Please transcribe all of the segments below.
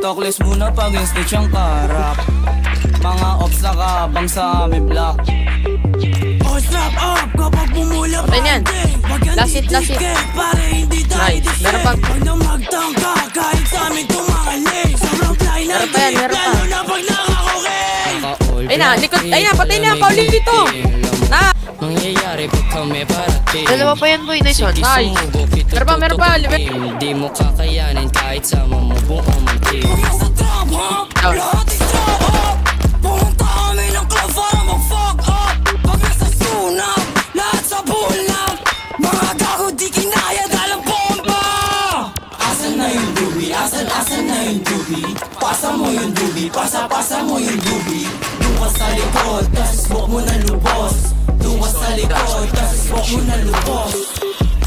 Tokles muna pag snitch ang karap. Mga ops nakabang sa aming block. Oh, strap up kapag bumula pa. Ganyan. Last hit. Nice. Meron pa. Huwag na magtangka kahit sa amin tumali. Sobrang fly na Meron pa yan, meron pa. lalo na pag nakakokay. Ayun na, likod. Ayun na, patay na. Paulit dito. Na. Mangyayari pag kami parating. Dalawa pa yan, boy. Nice one. Nice. Meron pa. Di mo kakayanin kahit sama mo buong team. Sa trap ha, lahat is trap up. Pumunta kami ng club para mag-fuck up. Pag nasa sunap, lahat sa bulak. Mga gago di kinaya dalang bomba. Asan na yung dubi? Asan na yung dubi? Pasa mo yung dubi, pasa mo yung dubi. Doon ka sa likod, tas smoke mo na lubos. Doon ka sa likod, tas smoke mo na lubos.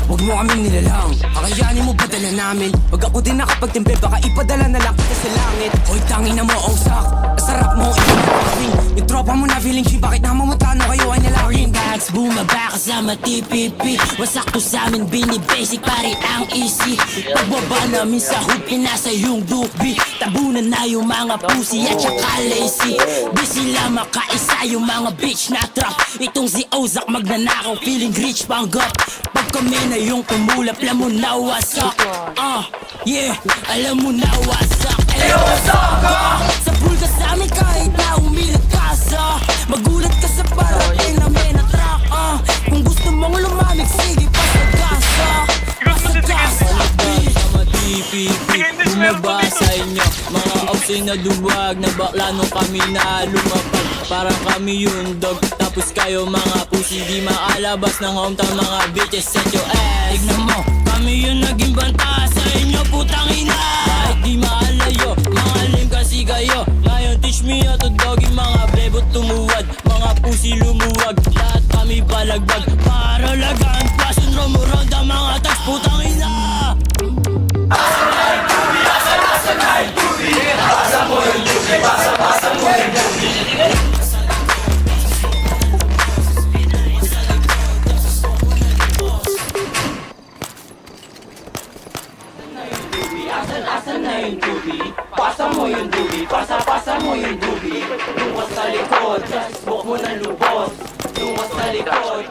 Huwag mo kaming nilalang, kakayanin mo padala namin. Pag ako din nakapagtimpe, baka ipadala na lang kita sa langit. Hoy, tangin na mo ang sak, sarap mo ipapaking. Yung tropa mo na feeling cheap, bakit namamutano kayo ay nalaking? Bags, bumaba kasama TPP. Wasak to sa amin, bini-basic, pare ang easy. Pagbaba namin sa hood, pinasa yung dubi. Tabunan na yung mga pussy at saka lazy. Di sila makaisa yung mga bitch na trap. Itong si Ozak magnanakaw, feeling rich panggap. Pag kami na yung tumulap, alam mo na wasak. Yeah, alam mo na wasak. Wasak ka! Sa pool ka sa amin kahit na umilag ka sa. Magulat ka sa parating na may na-track. Kung gusto mong lumamig, sige pa sa gasa. Bumaba sa inyo, mga ops ay naduwag. Na bakla nung kami na lumapag. Parang kami yung dog, tapos kayo mga pussy. Di maalabas ng hometown, mga bitches set your ass. Tignan mo, kami yung naging banta sa inyo, putang ina. Kahit di maalayo, mga lame kasi kayo. Ngayon teach me how to doggy, mga bebot tumuwad. Mga pussy lumuwag, lahat kami palagbag. Para lagaan, passion, round ang mga tags, putang ina. Asan na yung dubi? Pasa mo yung dubi, pasa mo yung dubi. Doon ka sa likod, just smoke mo na lubos. Doon ka sa likod.